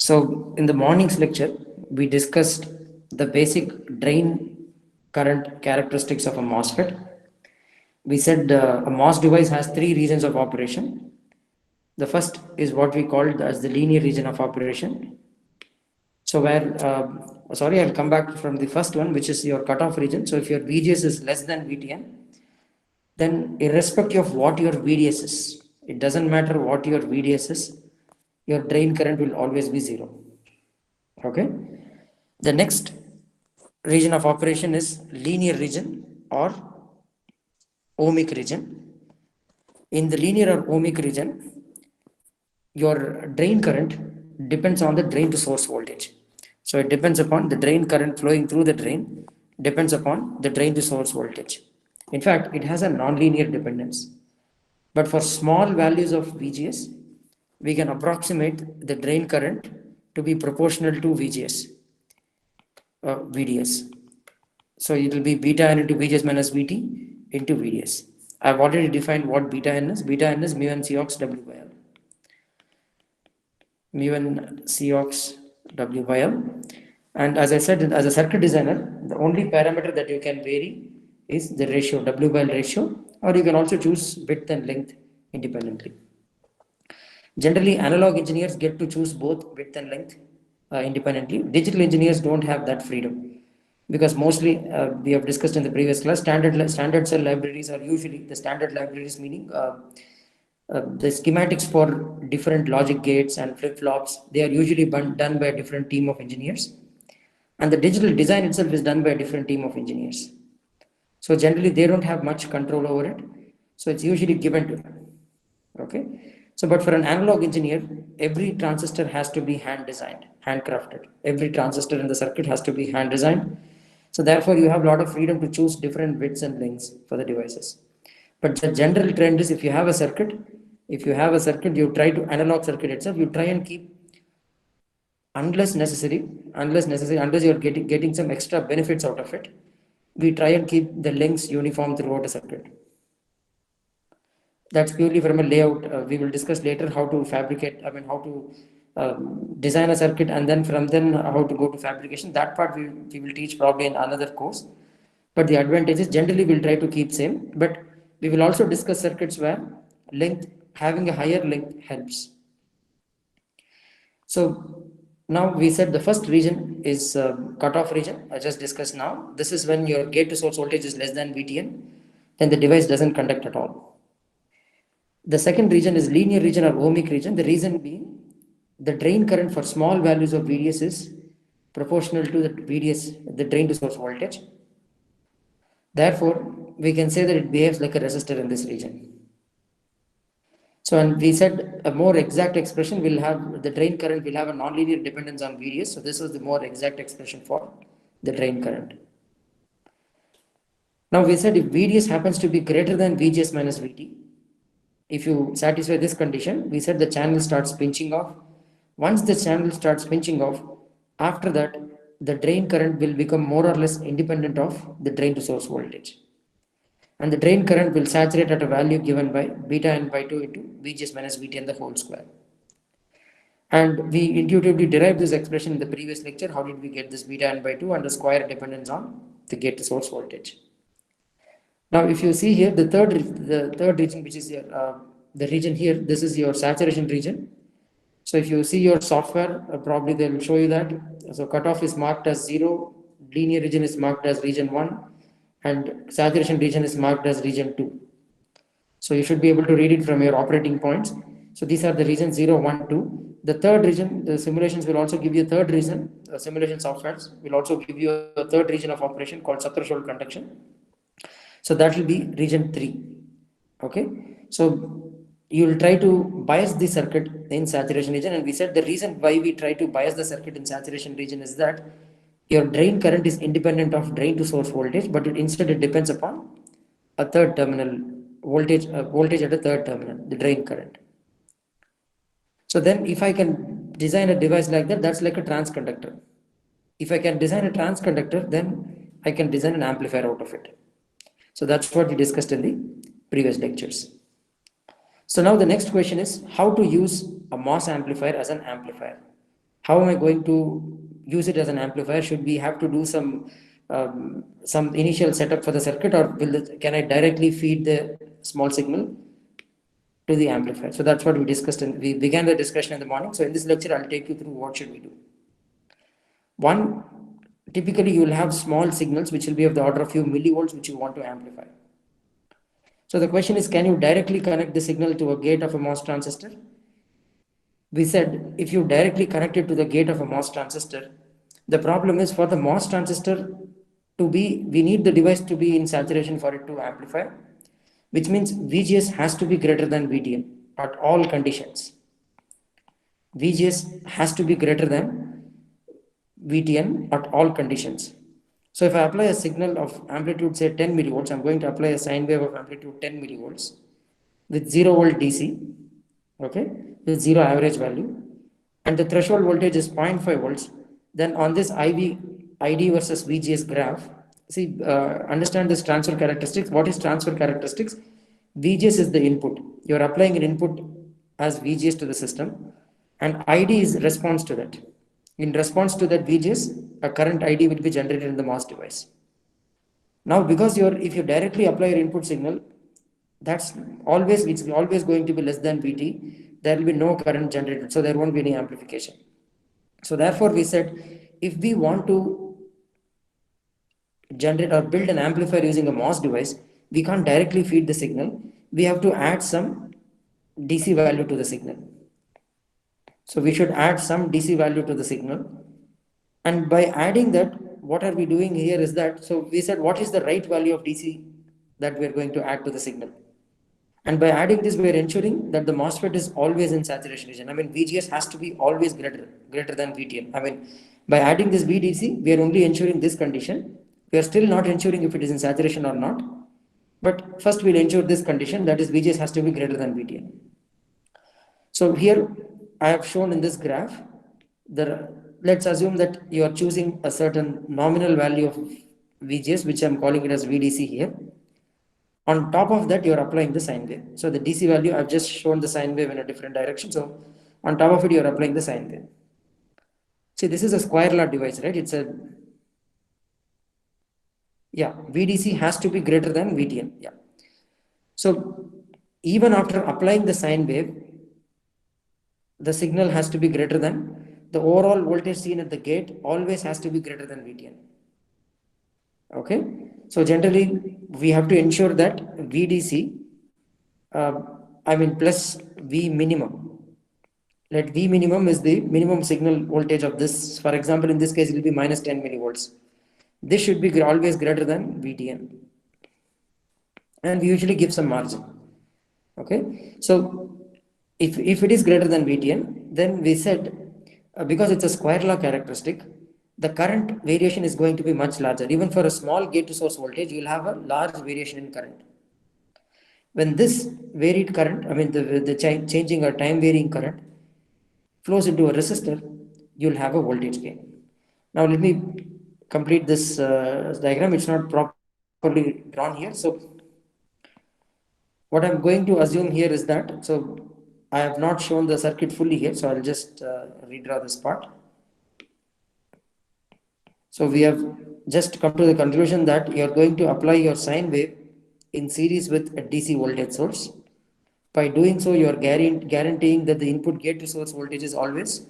So in the morning's lecture, we discussed the basic drain current characteristics of a MOSFET. We said a MOS device has three regions of operation. The first is what we called as the linear region of operation. So sorry, I'll come back from the first one, which is your cutoff region. So if your VGS is less than VTN, then irrespective of what your VDS is, it doesn't matter what your VDS is, your drain current will always be zero. Okay. The next region of operation is linear region or ohmic region. In the linear or ohmic region, your drain current depends on the drain to source voltage. So it depends upon the drain current flowing through the drain, depends upon the drain to source voltage. In fact, it has a non-linear dependence. But for small values of VGS, we can approximate the drain current to be proportional to VDS. So it will be beta n into VGS minus VT into VDS. I've already defined what beta n is. Beta n is mu n Cox W by L. Mu n Cox W by L. And as I said, as a circuit designer, the only parameter that you can vary is the ratio, W by L ratio, or you can also choose width and length independently. Generally, analog engineers get to choose both width and length independently. Digital engineers don't have that freedom, because mostly we have discussed in the previous class, standard cell libraries are usually the standard libraries, meaning the schematics for different logic gates and flip-flops, they are usually done by a different team of engineers, and the digital design itself is done by a different team of engineers. So generally they don't have much control over it, so it's usually given to them. Okay. So but for an analog engineer, every transistor has to be hand designed, handcrafted. Every transistor in the circuit has to be hand designed. So therefore you have a lot of freedom to choose different widths and lengths for the devices. But the general trend is, if you have a circuit, you try to analog circuit itself, you try and keep, unless you're getting some extra benefits out of it, we try and keep the lengths uniform throughout a circuit. That's purely from a layout. We will discuss later how to fabricate, how to design a circuit, and then from then how to go to fabrication. That part we will teach probably in another course. But the advantages generally we'll try to keep same, but we will also discuss circuits where having a higher length helps. So now we said the first region is cutoff region. I just discussed now. This is when your gate to source voltage is less than VTN, then the device doesn't conduct at all. The second region is linear region or ohmic region. The reason being, the drain current for small values of VDS is proportional to the drain to source voltage. Therefore, we can say that it behaves like a resistor in this region. So, and we said a more exact expression will have, the drain current will have a nonlinear dependence on VDS. So this was the more exact expression for the drain current. Now we said if VDS happens to be greater than VGS minus VT, if you satisfy this condition, we said the channel starts pinching off. Once the channel starts pinching off, after that, the drain current will become more or less independent of the drain to source voltage. And the drain current will saturate at a value given by beta n by 2 into VGS minus VTN the whole square. And we intuitively derived this expression in the previous lecture. How did we get this beta n by 2 and the square dependence on the gate to source voltage? Now, if you see here, the third region, which is the region here, this is your saturation region. So if you see your software, probably they will show you that. So cutoff is marked as 0, linear region is marked as region 1, and saturation region is marked as region 2. So you should be able to read it from your operating points. So these are the regions 0, 1, 2. The third region, the simulations will also give you a third region. Simulation softwares will also give you a third region of operation called subthreshold conduction. So that will be region 3. Okay. So you will try to bias the circuit in saturation region, and we said the reason why we try to bias the circuit in saturation region is that your drain current is independent of drain to source voltage, but instead it depends upon a third terminal voltage at a third terminal, the drain current. So then if I can design a device like that, that's like a transconductor. If I can design a transconductor, then I can design an amplifier out of it. So that's what we discussed in the previous lectures. So now the next question is how to use a MOS amplifier as an amplifier. how am I going to use it as an amplifier? Should we have to do some initial setup for the circuit, or can I directly feed the small signal to the amplifier? So that's what we discussed, and we began the discussion in the morning. So in this lecture, I'll take you through what should we do. One, typically you will have small signals which will be of the order of few millivolts which you want to amplify. So the question is, can you directly connect the signal to a gate of a MOS transistor? We said if you directly connect it to the gate of a MOS transistor, the problem is for the MOS transistor to be, we need the device to be in saturation for it to amplify, which means VGS has to be greater than VDN at all conditions. VGS has to be greater than VTN at all conditions. So if I apply a signal of amplitude say 10 millivolts, I'm going to apply a sine wave of amplitude 10 millivolts with 0 volt DC, okay, with 0 average value, and the threshold voltage is 0.5 volts, then on this ID versus VGS graph, see, understand this transfer characteristics. What is transfer characteristics? VGS is the input. You're applying an input as VGS to the system, and ID is response to that. In response to that VGS, a current ID will be generated in the MOS device. Now, because if you directly apply your input signal, it's always going to be less than VT. There will be no current generated, so there won't be any amplification. So therefore, we said if we want to generate or build an amplifier using a MOS device, we can't directly feed the signal. We have to add some DC value to the signal. So we should add some DC value to the signal. And by adding that, what are we doing here is that, so we said what is the right value of DC that we are going to add to the signal. And by adding this, we are ensuring that the MOSFET is always in saturation region. I mean, VGS has to be always greater than VTN. I mean, by adding this VDC, we are only ensuring this condition. We are still not ensuring if it is in saturation or not. But first we'll ensure this condition, that is VGS has to be greater than VTN. So here I have shown in this graph, let's assume that you are choosing a certain nominal value of VGS, which I'm calling it as VDC here. On top of that, you are applying the sine wave. So the DC value, I've just shown the sine wave in a different direction. So on top of it, you are applying the sine wave. See, this is a square law device, right? VDC has to be greater than VTN. Yeah. So even after applying the sine wave, the signal has to be greater than the overall voltage seen at the gate always has to be greater than VTN. Okay. So generally we have to ensure that VDC, plus V minimum. Let V minimum is the minimum signal voltage of this. For example, in this case, it will be minus 10 millivolts. This should be always greater than VTN. And we usually give some margin. Okay. So if it is greater than VTN, then we said, because it's a square law characteristic, the current variation is going to be much larger. Even for a small gate to source voltage, you will have a large variation in current. When this varied current, the changing or time varying current flows into a resistor, you will have a voltage gain. Now let me complete this diagram. It's not properly drawn here. So what I'm going to assume here is that, so I have not shown the circuit fully here, so I'll just redraw this part. So we have just come to the conclusion that you are going to apply your sine wave in series with a DC voltage source. By doing so, you are guaranteeing that the input gate to source voltage is always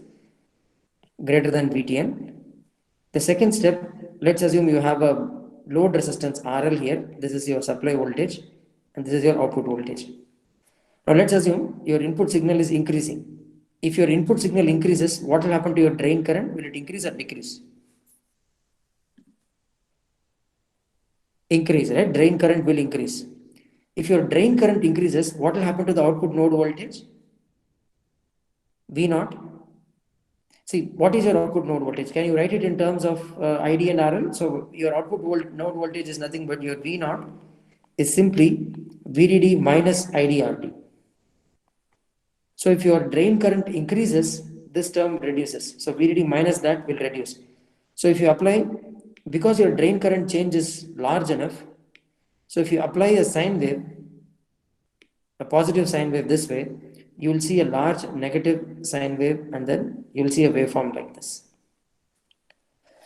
greater than VTN. The second step, let's assume you have a load resistance RL here. This is your supply voltage and this is your output voltage. Now let's assume your input signal is increasing. If your input signal increases, what will happen to your drain current? Will it increase or decrease? Increase, right? Drain current will increase. If your drain current increases, what will happen to the output node voltage? V0. See, what is your output node voltage? Can you write it in terms of ID and RL? So your output node voltage is nothing but your V0 is simply VDD minus IDRD. So if your drain current increases, this term reduces. So VDD minus that will reduce. So if you apply, because your drain current change is large enough, so if you apply a sine wave, a positive sine wave this way, you will see a large negative sine wave, and then you will see a waveform like this.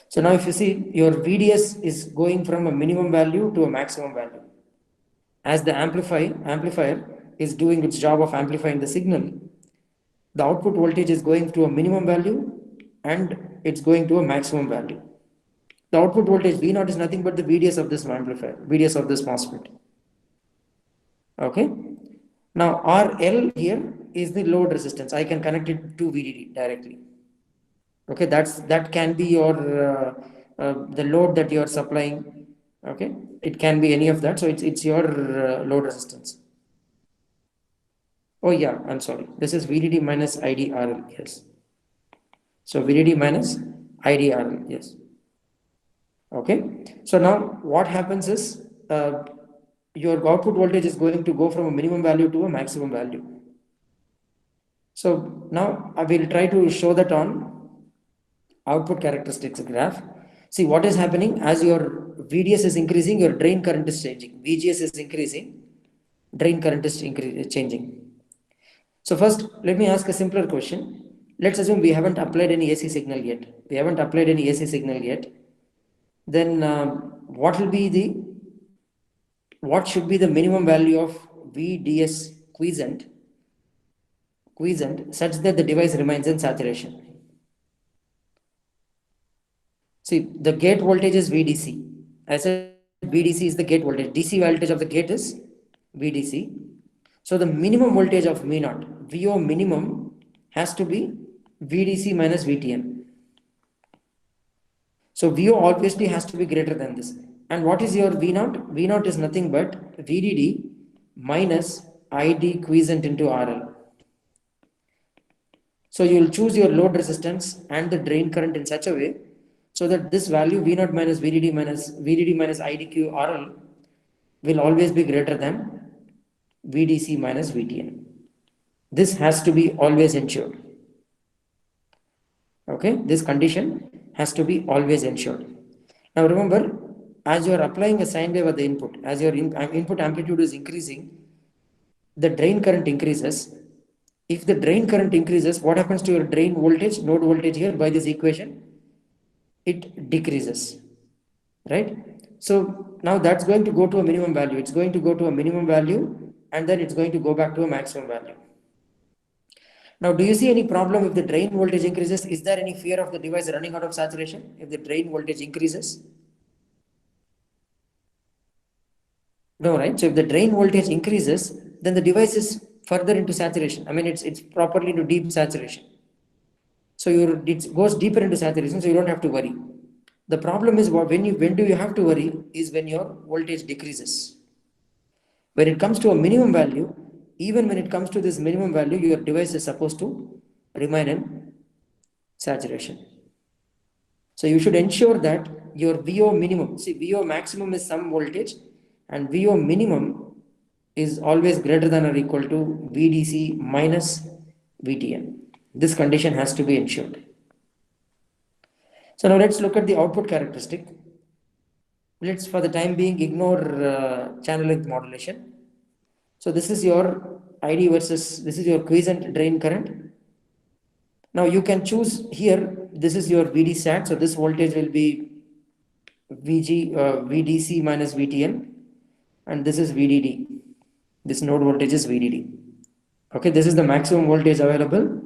So now if you see, your VDS is going from a minimum value to a maximum value. As the amplifier is doing its job of amplifying the signal, the output voltage is going to a minimum value and it's going to a maximum value. The output voltage V0 is nothing but the VDS of this amplifier, VDS of this MOSFET. Okay. Now RL here is the load resistance. I can connect it to VDD directly. Okay, that can be your the load that you are supplying. Okay, it can be any of that. So it's your load resistance. Oh yeah, I'm sorry. This is VDD minus IDRL. Yes. So VDD minus IDRL. Yes. Okay. So now what happens is your output voltage is going to go from a minimum value to a maximum value. So now I will try to show that on output characteristics graph. See what is happening as your VDS is increasing, your drain current is changing. VGS is increasing, drain current is changing. So first, let me ask a simpler question. Let's assume we haven't applied any AC signal yet. We haven't applied any AC signal yet. Then what should be the minimum value of VDS quiescent such that the device remains in saturation? See, the gate voltage is VDC. I said VDC is the gate voltage. DC voltage of the gate is VDC. So the minimum voltage of V0, VO minimum, has to be VDC minus VTN. So VO obviously has to be greater than this. And what is your V0? V0 is nothing but VDD minus ID quiescent into RL. So you will choose your load resistance and the drain current in such a way so that this value V0 minus VDD minus IDQ RL will always be greater than VDC minus VTN. This has to be always ensured. Okay, this condition has to be always ensured. Now remember, as you are applying a sine wave at the input, as your input amplitude is increasing, the drain current increases. If the drain current increases, what happens to your drain voltage, node voltage here by this equation? It decreases, right? So now that's going to go to a minimum value. It's going to go to a minimum value and then it's going to go back to a maximum value. Now, do you see any problem if the drain voltage increases? Is there any fear of the device running out of saturation if the drain voltage increases? No, right? So if the drain voltage increases, then the device is further into saturation. I mean, it's properly into deep saturation. So it goes deeper into saturation, so you don't have to worry. The problem is when do you have to worry is when your voltage decreases. When it comes to a minimum value, even when it comes to this minimum value, your device is supposed to remain in saturation. So you should ensure that your VO minimum, see VO maximum is some voltage and VO minimum is always greater than or equal to VDC minus VTN. This condition has to be ensured. So now let's look at the output characteristic. Let's for the time being ignore channel length modulation. So this is your ID versus this is your quiescent drain current. Now you can choose here, this is your VD sat, so this voltage will be VDC minus VTN and this is VDD. This node voltage is VDD. Okay, this is the maximum voltage available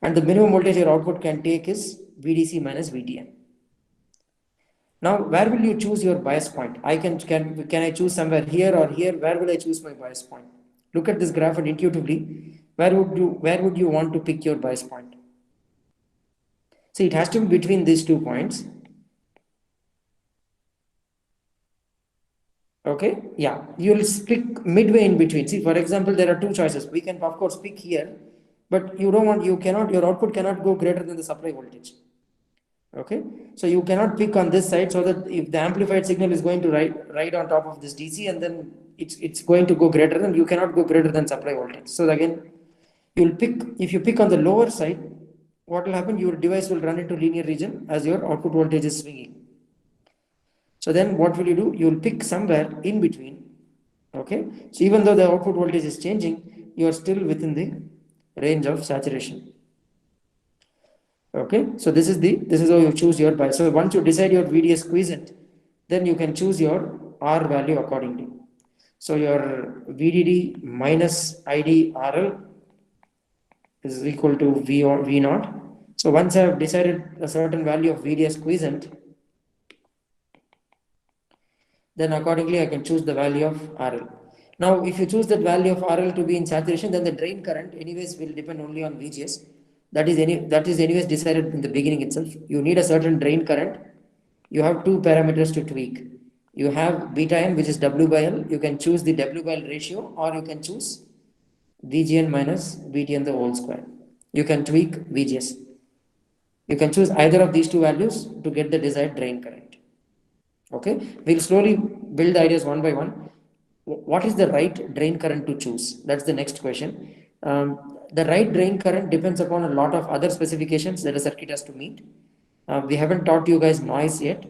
and the minimum voltage your output can take is VDC minus VTN. Now, where will you choose your bias point? Can I choose somewhere here or here? Where will I choose my bias point? Look at this graph and intuitively, where would you want to pick your bias point? See, it has to be between these 2 points. Okay, yeah, you will pick midway in between. See, for example, there are 2 choices. We can of course pick here, but your output cannot go greater than the supply voltage. Okay, so you cannot pick on this side so that if the amplified signal is going to ride on top of this DC and then it's going to go greater than, you cannot go greater than supply voltage. So again, if you pick on the lower side, what will happen? Your device will run into linear region as your output voltage is swinging. So then what will you do? You will pick somewhere in between. Okay, so even though the output voltage is changing, you are still within the range of saturation. Okay, so this is how you choose your bias. So once you decide your VDS quiescent, then you can choose your R value accordingly. So your VDD minus ID RL is equal to V or V naught. So once I have decided a certain value of VDS quiescent, then accordingly I can choose the value of RL. Now, if you choose that value of RL to be in saturation, then the drain current anyways will depend only on VGS. That is anyways decided in the beginning itself. You need a certain drain current. You have two parameters to tweak. You have beta n, which is W by L. You can choose the W by L ratio, or you can choose VGN minus VTN the whole square. You can tweak VGS. You can choose either of these two values to get the desired drain current. Okay, we'll slowly build the ideas one by one. What is the right drain current to choose? That's the next question. The right drain current depends upon a lot of other specifications that a circuit has to meet. We haven't taught you guys noise yet,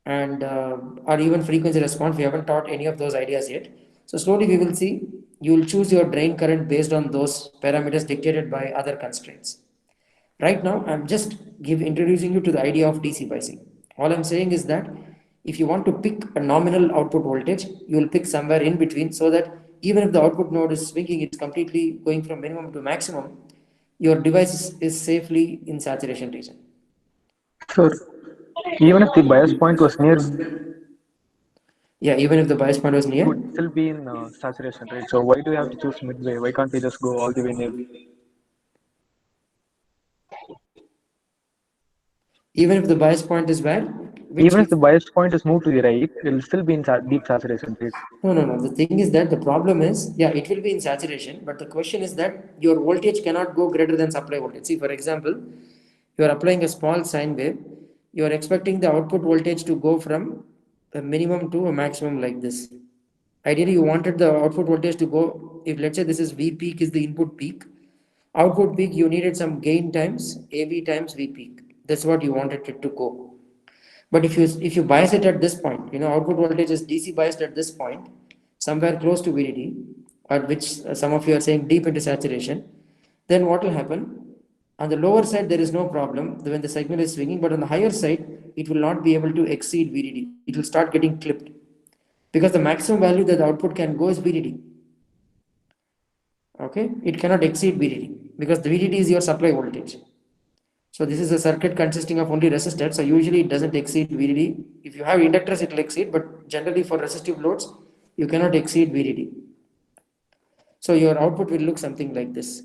and or even frequency response. We haven't taught any of those ideas yet. So slowly we will see. You will choose your drain current based on those parameters dictated by other constraints. Right now, I'm just introducing you to the idea of DC biasing. All I'm saying is that if you want to pick a nominal output voltage, you will pick somewhere in between so that even if the output node is swinging, it's completely going from minimum to maximum, your device is safely in saturation region. Sure. Even if the bias point was near V, Yeah, even if the bias point was it near, would still be in saturation, right? So why do we have to choose midway? Why can't we just go all the way near V? even if the bias point is where, which Even if if the bias point is moved to the right, it will still be in deep saturation, right? no. The thing is that the problem is, yeah, it will be in saturation, but the question is that your voltage cannot go greater than supply voltage. See, for example, you are applying a small sine wave, you are expecting the output voltage to go from a minimum to a maximum like this. Ideally, you wanted the output voltage to go, if let's say this is V peak is the input peak, output peak you needed some gain times AV times V peak. That's what you wanted it to go. But if you bias it at this point, output voltage is DC biased at this point, somewhere close to VDD, at which some of you are saying deep into saturation, then what will happen? On the lower side, there is no problem when the signal is swinging, but on the higher side, it will not be able to exceed VDD. It will start getting clipped because the maximum value that the output can go is VDD. Okay, it cannot exceed VDD because the VDD is your supply voltage. So this is a circuit consisting of only resistors. So usually it doesn't exceed VDD. If you have inductors, it will exceed, but generally for resistive loads, you cannot exceed VDD. So your output will look something like this.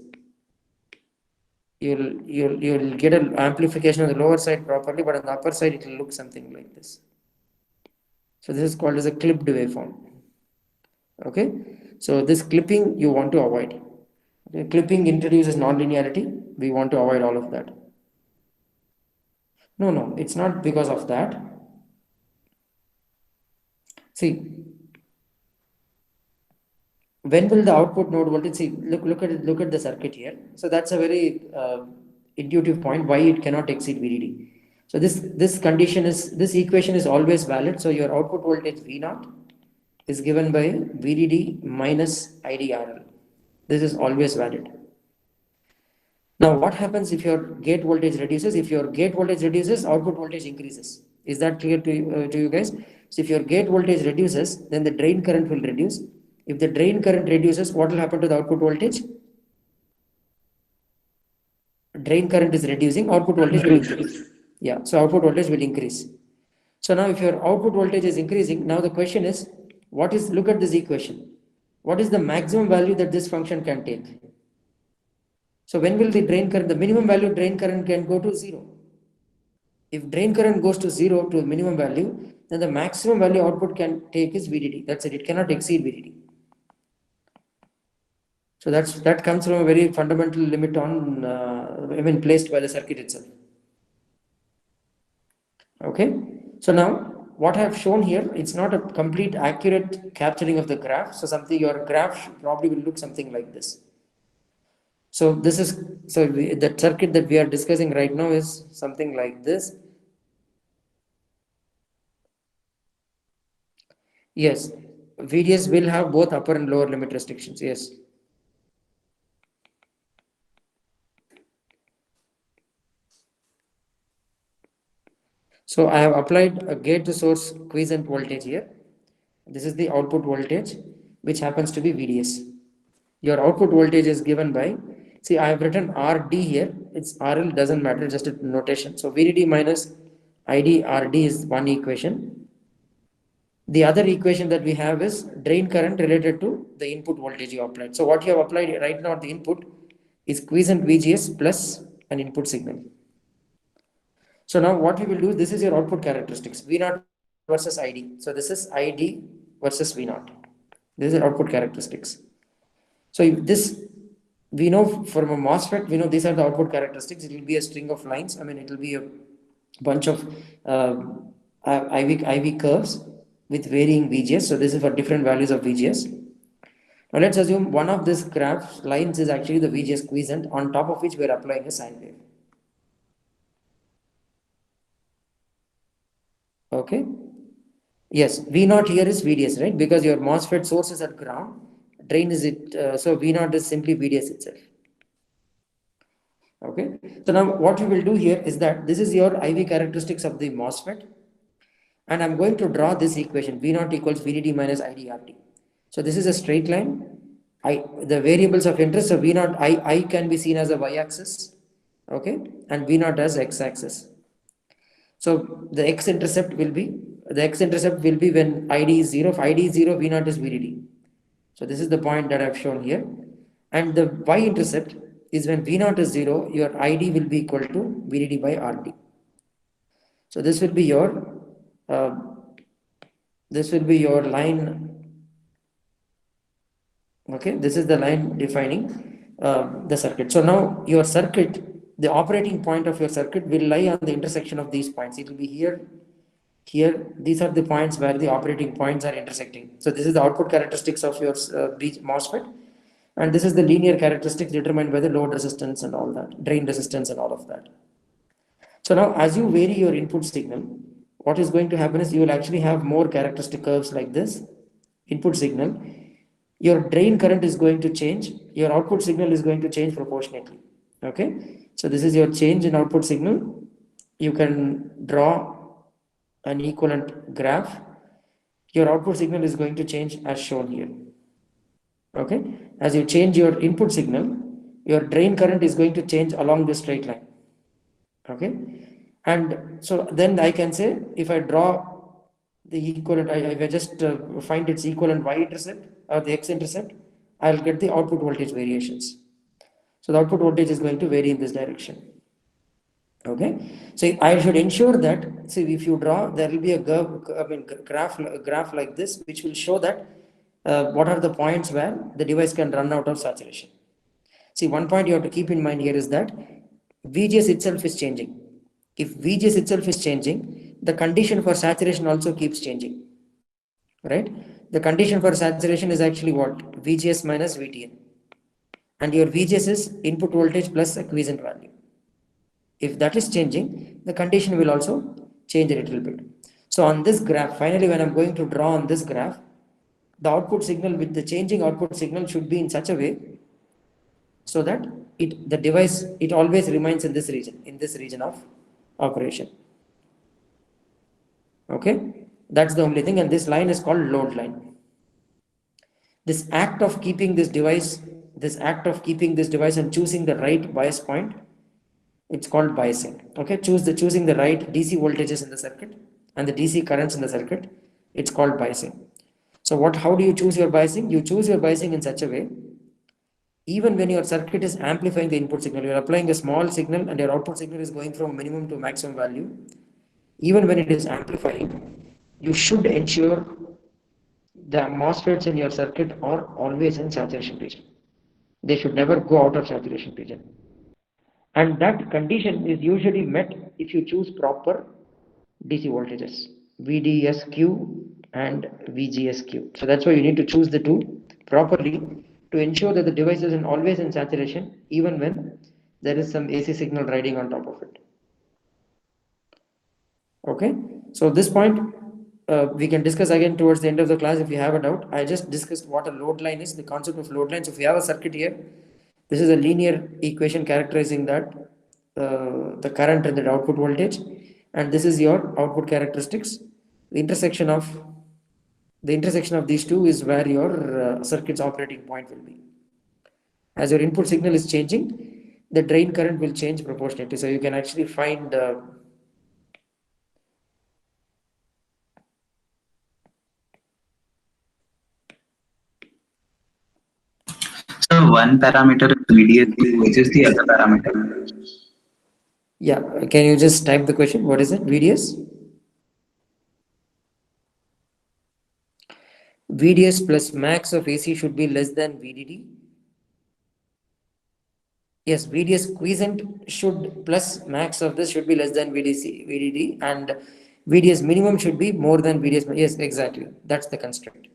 You'll get an amplification on the lower side properly, but on the upper side it will look something like this. So this is called as a clipped waveform. Okay. So this clipping you want to avoid. Okay. Clipping introduces nonlinearity. We want to avoid all of that. No, it's not because of that. See, when will the output node voltage, see, look at the circuit here. So that's a very intuitive point why it cannot exceed VDD. So this equation is always valid. So your output voltage V naught is given by VDD minus IDRL. This is always valid. Now what happens if your gate voltage reduces? If your gate voltage reduces, output voltage increases. Is that clear to you guys? So if your gate voltage reduces, then the drain current will reduce. If the drain current reduces, what will happen to the output voltage? Drain current is reducing, output voltage will increase. Yeah, so output voltage will increase. So now if your output voltage is increasing, now the question is, look at this equation. What is the maximum value that this function can take? So when will the drain current, the minimum value drain current can go to 0. If drain current goes to 0 to minimum value, then the maximum value output can take is VDD. That's it. It cannot exceed VDD. So that comes from a very fundamental limit on, placed by the circuit itself. Okay. So now what I have shown here, it's not a complete accurate capturing of the graph. So your graph probably will look something like this. So the circuit that we are discussing right now is something like this. Yes, VDS will have both upper and lower limit restrictions. Yes. So I have applied a gate to source quiescent voltage here. This is the output voltage, which happens to be VDS. Your output voltage is given by, see, I have written RD here. It's RL, doesn't matter, just a notation. So VDD minus ID RD is one equation. The other equation that we have is drain current related to the input voltage you applied. So what you have applied right now at the input is quiescent VGS plus an input signal. So now what we will do, this is your output characteristics, V0 versus ID. So this is ID versus V0. This is output characteristics. So if this, we know from a MOSFET, we know these are the output characteristics. It will be a string of lines. I mean, it will be a bunch of IV curves with varying VGS. So this is for different values of VGS. Now let's assume one of these graph lines is actually the VGS quiescent, on top of which we are applying a sine wave. Okay. Yes, V0 here is VDS, right? Because your MOSFET source is at ground, drain is it, so V0 is simply VDS itself. Okay. So now what we will do here is that this is your IV characteristics of the MOSFET, and I'm going to draw this equation V0 equals VDD minus IDRT. So this is a straight line. The variables of interest, so V0 I can be seen as a y-axis, okay, and V0 as x-axis. So the x-intercept will be when ID is 0. If ID is 0, V0 is VDD. So this is the point that I've shown here. And the y-intercept is when V0 is 0, your ID will be equal to VDD by RD. So this will be your line. Okay, this is the line defining the circuit. So now your circuit, the operating point of your circuit will lie on the intersection of these points. It will be here. These are the points where the operating points are intersecting. So this is the output characteristics of your MOSFET, and this is the linear characteristics determined by the load resistance and all that, drain resistance and all of that. So now as you vary your input signal, what is going to happen is you will actually have more characteristic curves like this. Input signal, your drain current is going to change, your output signal is going to change proportionately. Okay, so this is your change in output signal. You can draw an equivalent graph. Your output signal is going to change as shown here. Okay, as you change your input signal, your drain current is going to change along this straight line. Okay, and so then I can say, if I draw the equivalent, I just find its equivalent y-intercept or the x-intercept, I'll get the output voltage variations. So the output voltage is going to vary in this direction. Okay, so I should ensure that, see, if you draw, there will be a graph like this, which will show that what are the points where the device can run out of saturation. See, one point you have to keep in mind here is that VGS itself is changing. If VGS itself is changing, the condition for saturation also keeps changing, right? The condition for saturation is actually what? VGS minus VTN. And your VGS is input voltage plus a quiescent value. If that is changing, the condition will also change a little bit. So on this graph, finally, when I'm going to draw on this graph, the output signal with the changing output signal should be in such a way so that the device always remains in this region of operation. Okay, that's the only thing, and this line is called load line. This act of keeping this device and choosing the right bias point, it's called biasing. Okay, choosing the right DC voltages in the circuit and the DC currents in the circuit, it's called biasing. So how do you choose your biasing? You choose your biasing in such a way, even when your circuit is amplifying the input signal, you are applying a small signal and your output signal is going from minimum to maximum value. Even when it is amplifying, you should ensure the MOSFETs in your circuit are always in saturation region. They should never go out of saturation region. And that condition is usually met if you choose proper DC voltages, VDSQ and VGSQ. So that's why you need to choose the two properly to ensure that the device is always in saturation, even when there is some AC signal riding on top of it. Okay, so this point we can discuss again towards the end of the class if you have a doubt. I just discussed what a load line is, the concept of load line. So if you have a circuit here, this is a linear equation characterizing that the current and the output voltage. and this is your output characteristics. The intersection of these two is where your circuit's operating point will be. As your input signal is changing, the drain current will change proportionately. So you can actually find So one parameter is VDSQ, which is the other parameter. yeah, can you just type the question? What is it? VDS? VDS plus max of AC should be less than VDD. Yes, VDS quiescent should plus max of this should be less than VDD, and VDS minimum should be more than VDS. Yes, exactly. That's the constraint.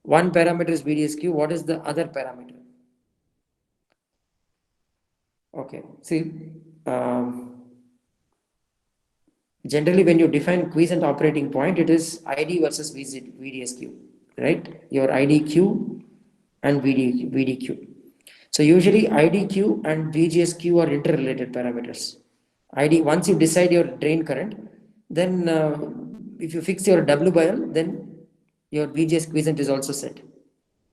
One parameter is VDSQ. What is the other parameter? Okay, see, generally when you define quiescent operating point, it is ID versus VDSQ, right? Your IDQ and VDQ. So usually IDQ and VGSQ are interrelated parameters. Once you decide your drain current, then if you fix your W by L, then your VGS quiescent is also set.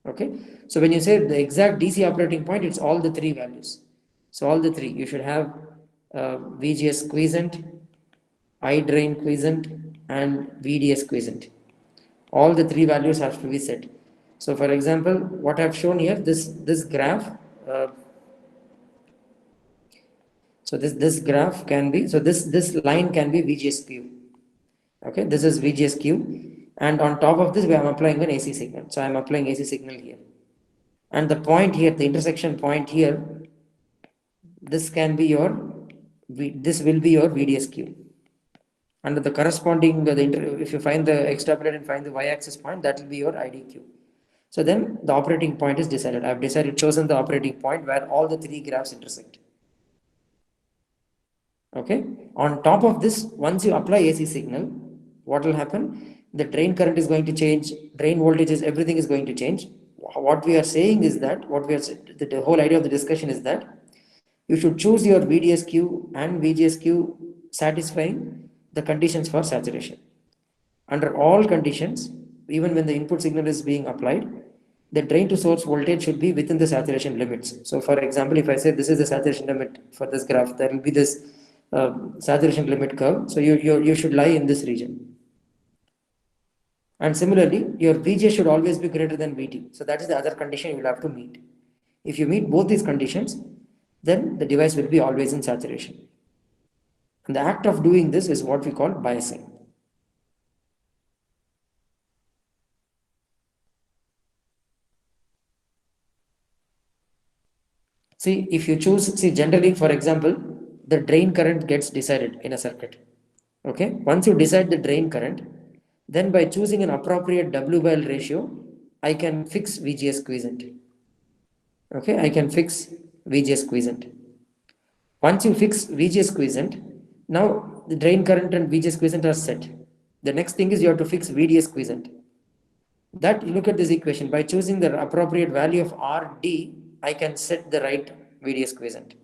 Okay, so when you say the exact DC operating point, it's all the three values. So all the three, you should have VGS quiescent, I drain quiescent, and VDS quiescent. All the three values have to be set. So for example, what I've shown here, this graph, so this graph can be, so this line can be VGSQ. Okay, this is VGSQ, and on top of this, I'm applying an AC signal. So I'm applying AC signal here, and the point here, the intersection point here, this can be your, this will be your VDSQ. And the corresponding, if you find the extrapolate and find the y-axis point, that will be your IDQ. So then the operating point is decided. I've chosen the operating point where all the three graphs intersect. Okay. On top of this, once you apply AC signal, what will happen? The drain current is going to change, drain voltages, everything is going to change. What we are saying is that, the whole idea of the discussion is that you should choose your VDSQ and VGSQ satisfying the conditions for saturation. Under all conditions, even when the input signal is being applied, the drain to source voltage should be within the saturation limits. So for example, if I say this is the saturation limit for this graph, there will be this saturation limit curve. So you should lie in this region. And similarly, your VJ should always be greater than VT. So that is the other condition you will have to meet. If you meet both these conditions, then the device will be always in saturation. And the act of doing this is what we call biasing. See, if you choose, generally, for example, the drain current gets decided in a circuit. Okay, once you decide the drain current, then by choosing an appropriate W by L ratio, I can fix VGS quiescent. Okay, I can fix VGS quiescent. Once you fix VGS quiescent, now the drain current and VGS quiescent are set. The next thing is you have to fix VDS quiescent. That, look at this equation, by choosing the appropriate value of RD, I can set the right VDS quiescent.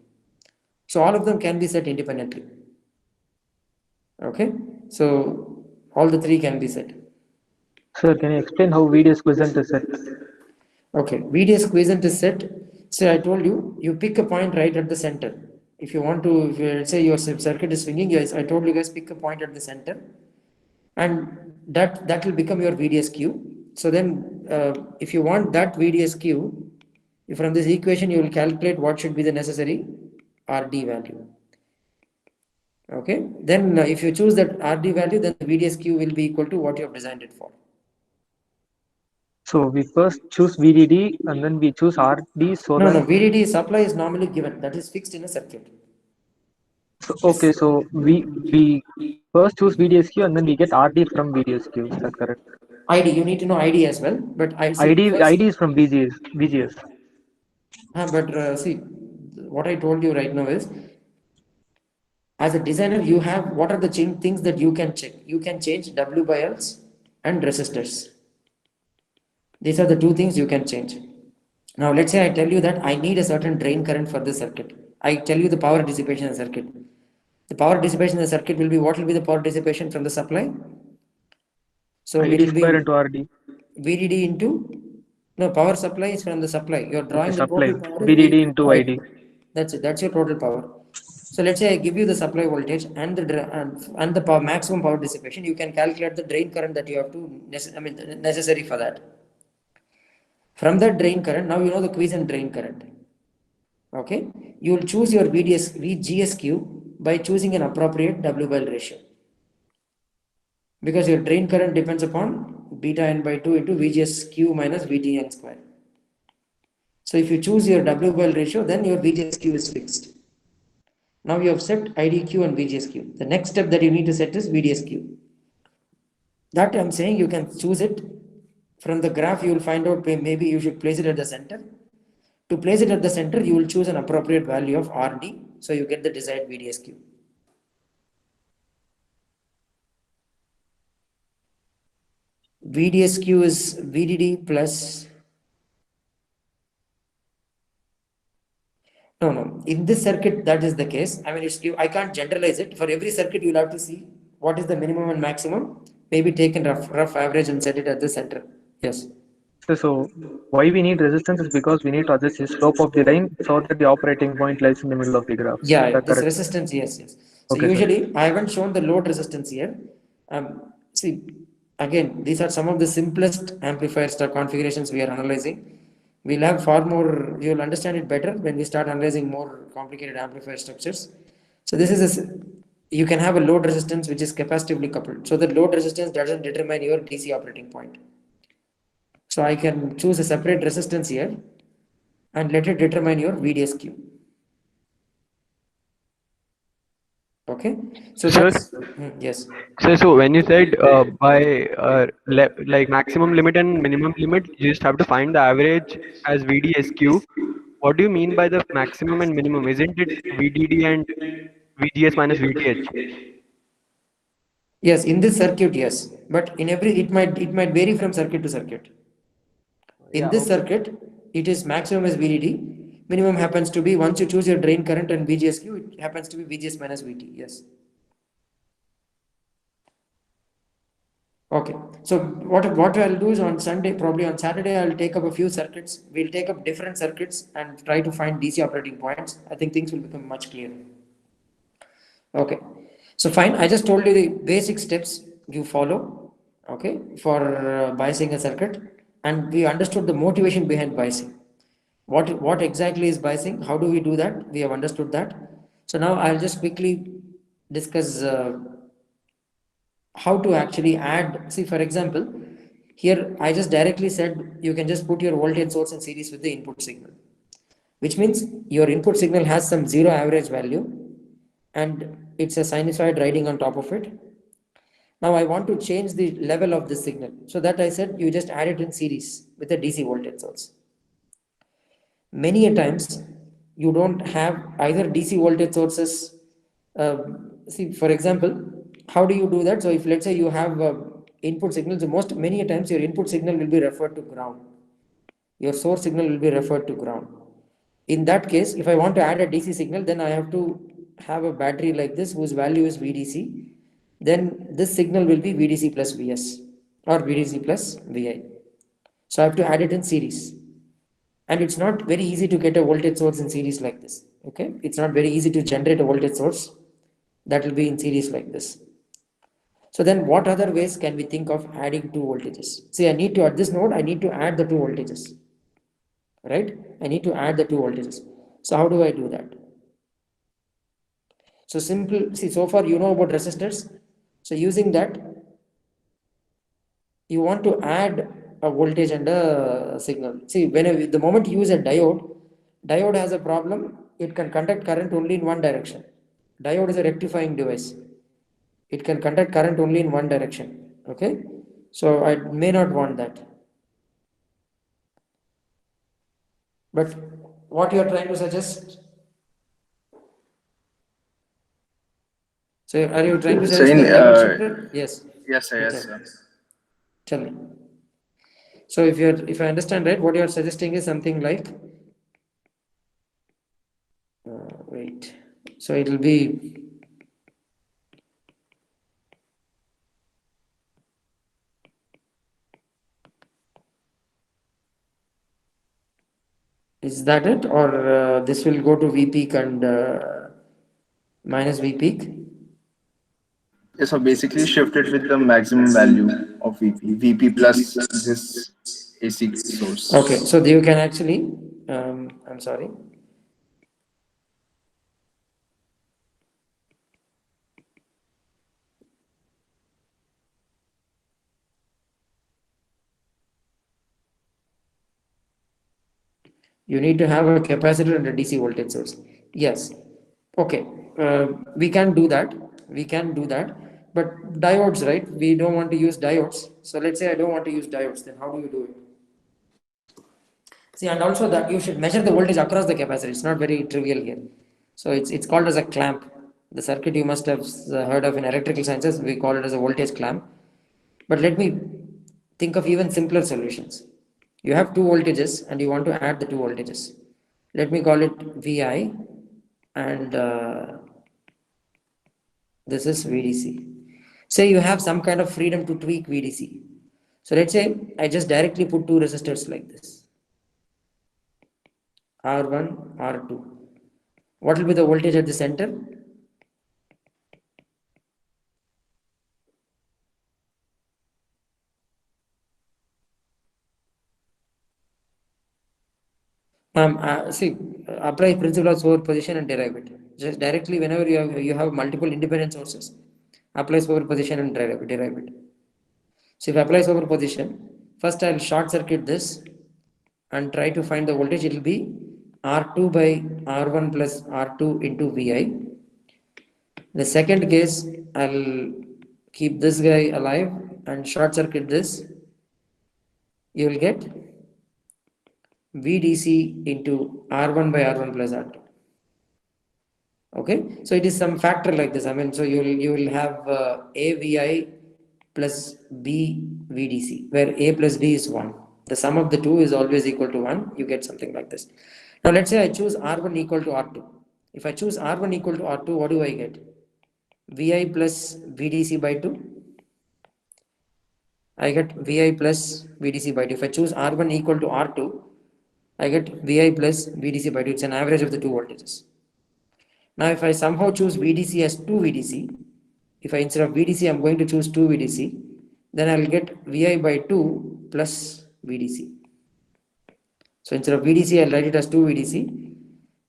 So all of them can be set independently. Okay, so all the three can be set. Sir, can you explain how VDS quiescent is set? Okay, VDS quiescent is set. So I told you, you pick a point right at the center. If you want to, if you say your circuit is swinging, yes, I told you guys pick a point at the center, and that will become your VDSQ. So then, if you want that VDSQ, from this equation you will calculate what should be the necessary RD value. Okay, then if you choose that RD value, then the VDSQ will be equal to what you have designed it for. So we first choose VDD and then we choose RD so No, that... VDD supply is normally given, that is fixed in a circuit. So, okay, so we first choose VDSQ and then we get RD from VDSQ. Is that correct? ID, you need to know ID as well, but I see ID is from VGS. But see, what I told you right now is, as a designer, you have, what are the things that you can check? You can change W by Ls and resistors. These are the two things you can change. Now, let's say I tell you that I need a certain drain current for this circuit. I tell you the power dissipation in the circuit. The power dissipation in the circuit will be, what will be the power dissipation from the supply? So it ID will square be into RD. VDD into, no, power supply is from the supply. You are Okay, drawing the supply. total power is VDD VDD into into ID. ID. That's it. That's your total power. So let's say I give you the supply voltage and and the power, maximum power dissipation. You can calculate the drain current that you have to necessary for that. From that drain current, now you know the quiescent drain current. Okay, you will choose your VGSQ by choosing an appropriate W by L ratio, because your drain current depends upon beta n by 2 into VGSQ minus VTN square. So if you choose your W by L ratio, then your VGSQ is fixed. Now you have set IDQ and VGSQ. The next step that you need to set is VDSQ. That I'm saying you can choose it from the graph. You will find out maybe you should place it at the center. To place it at the center, you will choose an appropriate value of RD, so you get the desired VDSQ. VDSQ is VDD plus. No. In this circuit, that is the case. I mean, I can't generalize it. For every circuit, you'll have to see what is the minimum and maximum. Maybe take a rough average and set it at the center. Yes. So why we need resistance is because we need to adjust the slope of the line so that the operating point lies in the middle of the graph. Is Yeah, that this correct? resistance, yes. So Okay, sir. usually, I haven't shown the load resistance here. See, again, these are some of the simplest amplifier configurations we are analyzing. We'll have far more, you'll understand it better when we start analyzing more complicated amplifier structures. So this is you can have a load resistance which is capacitively coupled. So the load resistance doesn't determine your DC operating point. So I can choose a separate resistance here and let it determine your VDSQ. Okay, so Sir, that's yes. so when you said by like maximum limit and minimum limit, you just have to find the average as VDSQ. What do you mean by the maximum and minimum? Isn't it VDD and VGS minus VTH? Yes, in this circuit, yes, but in every it might vary from circuit to circuit. In Yeah, this okay. circuit, it is maximum as VDD. Minimum happens to be, once you choose your drain current and VGSQ, it happens to be VGS minus VT. Yes. Okay. So what I'll do is on Sunday, probably on Saturday, I'll take up a few circuits. We'll take up different circuits and try to find DC operating points. I think things will become much clearer. Okay. So fine. I just told you the basic steps you follow. Okay, for biasing a circuit, and we understood the motivation behind biasing. What exactly is biasing? How do we do that? We have understood that. So now I'll just quickly discuss how to actually add. See, for example, here I just directly said you can just put your voltage source in series with the input signal, which means your input signal has some zero average value and it's a sinusoid riding on top of it. Now I want to change the level of the signal. So that I said you just add it in series with a DC voltage source. Many a times you don't have either DC voltage sources. See, for example, how do you do that? So if let's say you have input signals, so many a times your input signal will be referred to ground. Your source signal will be referred to ground. In that case, if I want to add a DC signal, then I have to have a battery like this whose value is VDC. Then this signal will be VDC plus VS or VDC plus VI. So I have to add it in series. And it's not very easy to get a voltage source in series like this. Okay, it's not very easy to generate a voltage source that will be in series like this. So then what other ways can we think of adding two voltages? See, I need to, at this node, I need to add the two voltages, right? I need to add the two voltages. So how do I do that? So simple, see, so far you know about resistors. So using that, you want to add a voltage and a signal. See, the moment you use a diode has a problem. It can conduct current only in one direction. Diode is a rectifying device. It can conduct current only in one direction. Okay, so I may not want that. But what you are trying to suggest? So are you trying to So suggest in the diode shifter? Yes. yes, sir, yes, Exactly. sir. Tell me. So if I understand right, what you are suggesting is something like, wait. So it will be Is that it, or this will go to V peak and minus V peak? Yeah, so basically shift it with the maximum value of VP plus this AC source. Okay, so you can actually, I'm sorry. You need to have a capacitor and a DC voltage source. Yes. Okay. We can do that. We can do that. But diodes, right? We don't want to use diodes. So let's say I don't want to use diodes. Then how do you do it? See, and also that you should measure the voltage across the capacitor. It's not very trivial here. So it's called as a clamp. The circuit you must have heard of in electrical sciences. We call it as a voltage clamp. But let me think of even simpler solutions. You have two voltages and you want to add the two voltages. Let me call it VI and this is VDC. Say you have some kind of freedom to tweak VDC. So let's say I just directly put two resistors like this. R1, R2. What will be the voltage at the center? See, apply principle of superposition and derive it. Just directly whenever you have multiple independent sources, apply superposition and derive it. So if I apply superposition, first I'll short circuit this and try to find the voltage. It will be R2 by R1 plus R2 into VI. The second case, I'll keep this guy alive and short circuit this. You will get VDC into R1 by R1 plus R2. Okay, so it is some factor like this. I mean, so you will have A VI plus B VDC, where A plus D is 1. The sum of the two is always equal to 1. You get something like this. Now let's say I choose R1 equal to R2. If I choose R1 equal to R2, what do I get? VI plus VDC by 2. I get VI plus VDC by 2. If I choose R1 equal to R2, I get VI plus VDC by 2. It's an average of the two voltages. Now if I somehow choose VDC as 2 VDC, if I instead of VDC I'm going to choose 2 VDC, then I'll get VI by 2 plus VDC. So instead of VDC I'll write it as 2 VDC,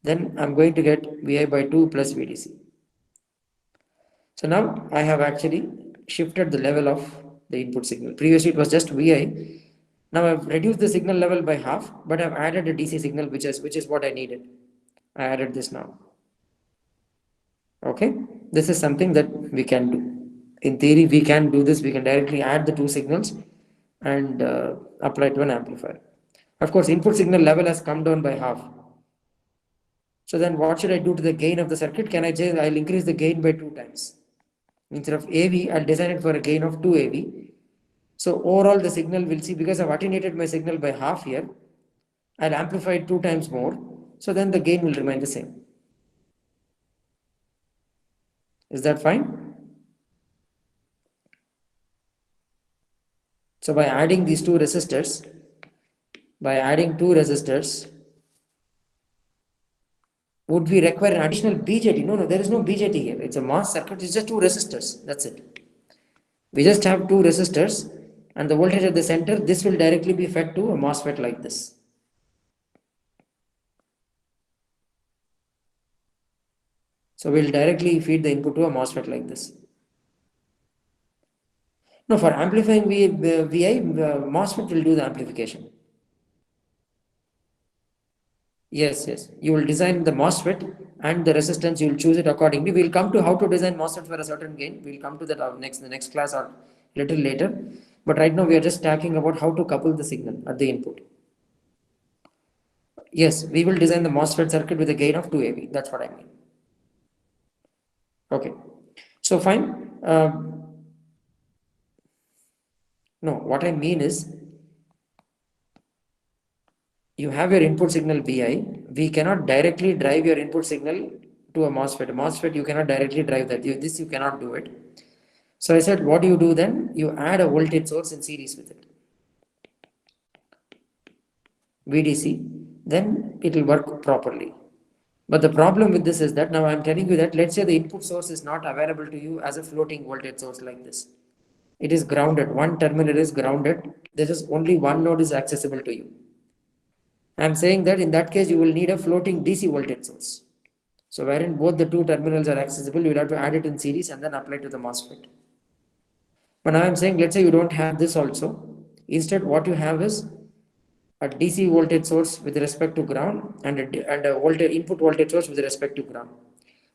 then I'm going to get VI by 2 plus VDC. So now I have actually shifted the level of the input signal. Previously it was just VI. Now I've reduced the signal level by half, but I've added a DC signal which is what I needed. I added this now. Okay, this is something that we can do. In theory, we can do this. We can directly add the two signals and apply to an amplifier. Of course, input signal level has come down by half. So then what should I do to the gain of the circuit? I'll increase the gain by 2 times. Instead of AV, I'll design it for a gain of 2 AV. So overall the signal will see, because I've attenuated my signal by half here, I'll amplify it 2 times more. So then the gain will remain the same. Is that fine? So by adding these two resistors, would we require an additional BJT? No, there is no BJT here. It's a MOS circuit. It's just 2 resistors. That's it. We just have 2 resistors and the voltage at the center, this will directly be fed to a MOSFET like this. So we'll directly feed the input to a MOSFET like this. No, for amplifying VI, MOSFET will do the amplification. Yes. You will design the MOSFET and the resistance, you will choose it accordingly. We will come to how to design MOSFET for a certain gain. We will come to that the next class or little later. But right now we are just talking about how to couple the signal at the input. Yes, we will design the MOSFET circuit with a gain of 2 AV. That's what I mean. Okay. So fine. No, what I mean is, you have your input signal Vi. We cannot directly drive your input signal to a MOSFET. A MOSFET, you cannot directly drive that. You cannot do it. So I said, what do you do then? You add a voltage source in series with it. VDC. then it will work properly. But the problem with this is that now I am telling you that let's say the input source is not available to you as a floating voltage source like this. It is grounded. One terminal is grounded. There is only one node is accessible to you. I am saying that in that case you will need a floating DC voltage source. So wherein both the two terminals are accessible, you will have to add it in series and then apply to the MOSFET. But now I am saying let's say you don't have this also. Instead what you have is a DC voltage source with respect to ground and a voltage input voltage source with respect to ground.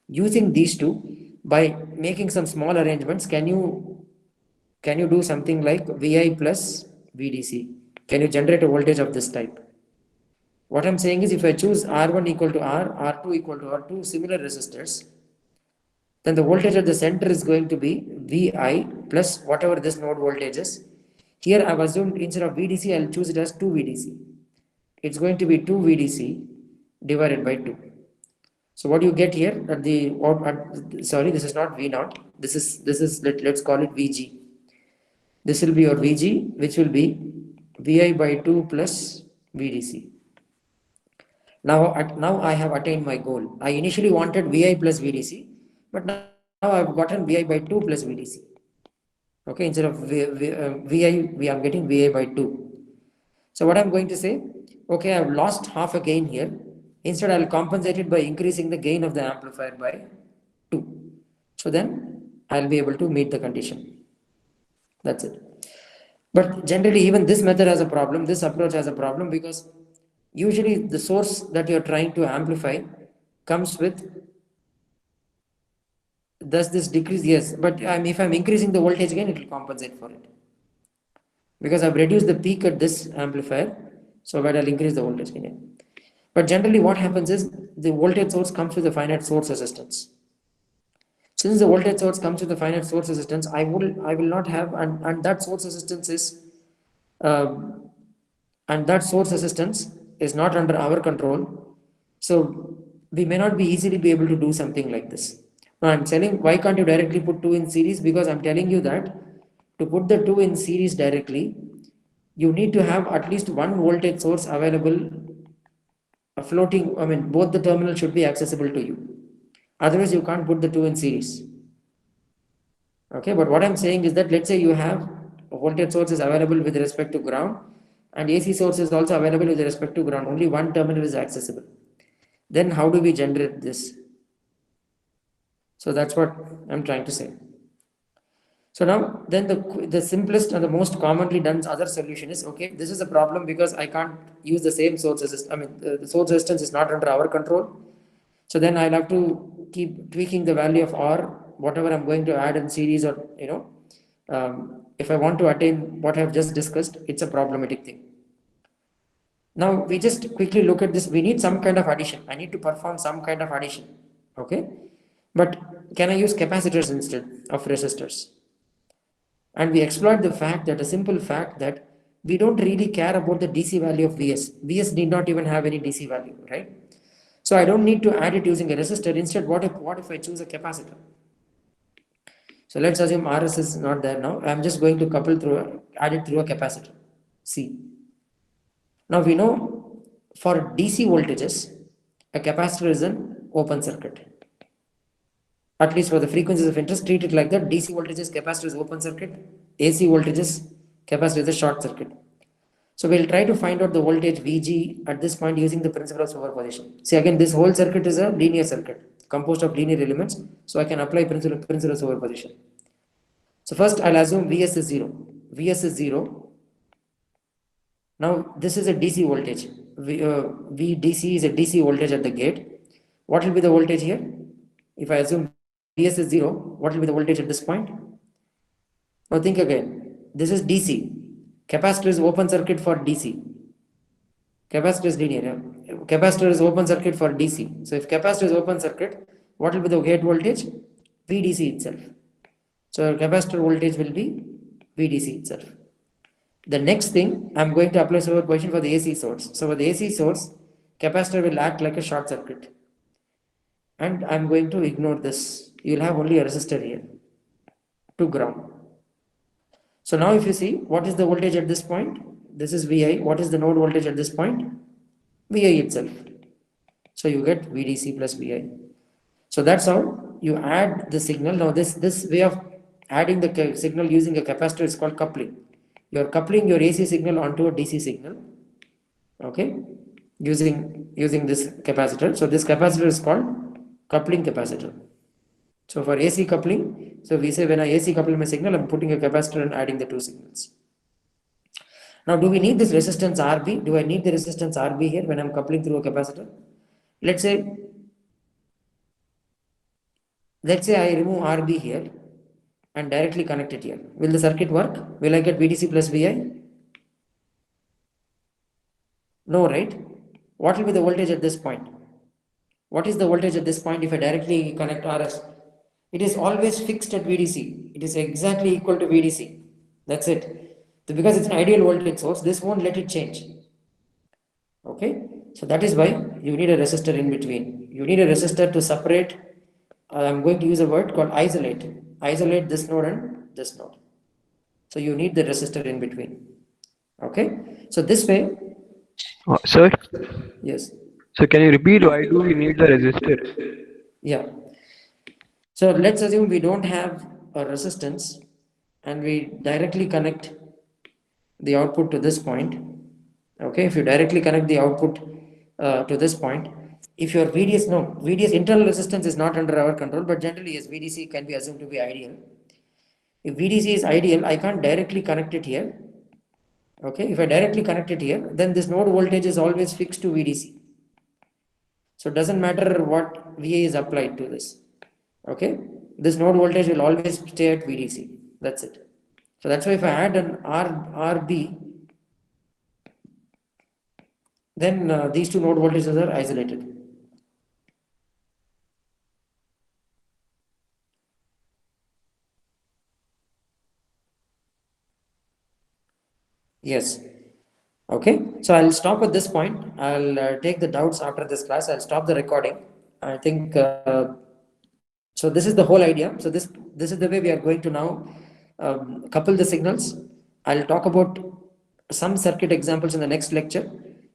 Using these two, by making some small arrangements, can you do something like Vi plus VDC? Can you generate a voltage of this type? What I'm saying is if I choose R1 equal to R, R2 equal to R2, similar resistors, then the voltage at the center is going to be Vi plus whatever this node voltage is. Here I've assumed instead of VDC, I'll choose it as 2 VDC. It's going to be 2 VDC divided by 2. So what you get here at the, sorry, this is not V naught. This is let's call it VG. This will be your VG, which will be Vi by 2 plus VDC. Now I have attained my goal. I initially wanted Vi plus VDC, but now I've gotten Vi by 2 plus VDC. Okay, instead of Vi, I'm getting Vi by 2. So what I'm going to say, okay, I've lost half a gain here. Instead, I'll compensate it by increasing the gain of the amplifier by 2. So then I'll be able to meet the condition. That's it. But generally, even this method has a problem. This approach has a problem because usually the source that you're trying to amplify comes with, does this decrease? Yes, but if I'm increasing the voltage gain, it will compensate for it. Because I've reduced the peak at this amplifier, so that I'll increase the voltage gain. But generally what happens is the voltage source comes with a finite source resistance. Since the voltage source comes with a finite source resistance, I will not have, and that source resistance is not under our control. So we may not be easily be able to do something like this. Now I'm telling, why can't you directly put 2 in series? Because I'm telling you that to put the 2 in series directly, you need to have at least one voltage source available, a floating, both the terminals should be accessible to you. Otherwise, you can't put the 2 in series. Okay, but what I'm saying is that let's say you have a voltage source is available with respect to ground and AC source is also available with respect to ground. Only one terminal is accessible. Then how do we generate this? So that's what I'm trying to say. So now, then the simplest and the most commonly done other solution is, okay, this is a problem because I can't use the same source resistance. The source resistance is not under our control. So then I'll have to keep tweaking the value of R, whatever I'm going to add in series, or if I want to attain what I've just discussed, it's a problematic thing. Now we just quickly look at this. We need some kind of addition. I need to perform some kind of addition. Okay, but can I use capacitors instead of resistors? And we exploit the fact that, a simple fact that we don't really care about the DC value of Vs. Vs need not even have any DC value, right? So I don't need to add it using a resistor. Instead, what if I choose a capacitor? So let's assume Rs is not there now. I'm just going to add it through a capacitor, C. Now we know for DC voltages, a capacitor is an open circuit. At least for the frequencies of interest, treat it like that. DC voltages, capacitor is open circuit. AC voltages, capacitor is a short circuit. So we'll try to find out the voltage Vg at this point using the principle of superposition. See, again, this whole circuit is a linear circuit composed of linear elements. So I can apply principle of superposition. So first I'll assume Vs is 0. Vs is 0. Now this is a DC voltage. VDC is a DC voltage at the gate. What will be the voltage here? If I assume Vs is 0, what will be the voltage at this point? Now think again. This is DC. Capacitor is open circuit for DC. Capacitor is linear. Capacitor is open circuit for DC. So if capacitor is open circuit, what will be the gate voltage? VDC itself. So capacitor voltage will be VDC itself. The next thing, I'm going to apply superposition for the AC source. So for the AC source, capacitor will act like a short circuit. And I'm going to ignore this. You'll have only a resistor here to ground. So now if you see, what is the voltage at this point? This is Vi. What is the node voltage at this point? Vi itself. So you get VDC plus Vi. So that's how you add the signal. Now this way of adding the signal using a capacitor is called coupling. You are coupling your AC signal onto a DC signal, okay, using this capacitor. So this capacitor is called coupling capacitor. So for AC coupling, so we say when I AC couple my signal, I'm putting a capacitor and adding the two signals. Now, do we need this resistance RB? Do I need the resistance RB here when I'm coupling through a capacitor? Let's say I remove RB here and directly connect it here. Will the circuit work? Will I get VDC plus VI? No, right? What will be the voltage at this point? What is the voltage at this point if I directly connect RS? It is always fixed at VDC. It is exactly equal to VDC. That's it. So because it's an ideal voltage source, this won't let it change. Okay? So that is why you need a resistor in between. You need a resistor to separate. I'm going to use a word called isolate. Isolate this node and this node. So you need the resistor in between. Okay? So this way. Sir? Yes. So can you repeat why do we need the resistor? Yeah. So let's assume we don't have a resistance and we directly connect the output to this point. Okay, if you directly connect the output to this point, if your VDS internal resistance is not under our control, but generally yes, VDC can be assumed to be ideal. If VDC is ideal, I can't directly connect it here. Okay, if I directly connect it here, then this node voltage is always fixed to VDC. So it doesn't matter what VA is applied to this. Okay, this node voltage will always stay at VDC. That's it. So that's why if I add an RB, then these two node voltages are isolated. Yes. Okay. So I'll stop at this point. I'll take the doubts after this class. I'll stop the recording. I think so. This is the whole idea. So this is the way we are going to now couple the signals. I'll talk about some circuit examples in the next lecture.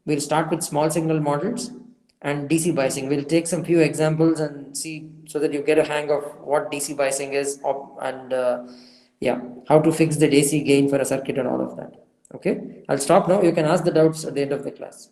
We'll start with small signal models and DC biasing. We'll take some few examples and see so that you get a hang of what DC biasing is and yeah, how to fix the DC gain for a circuit and all of that. Okay, I'll stop now. You can ask the doubts at the end of the class.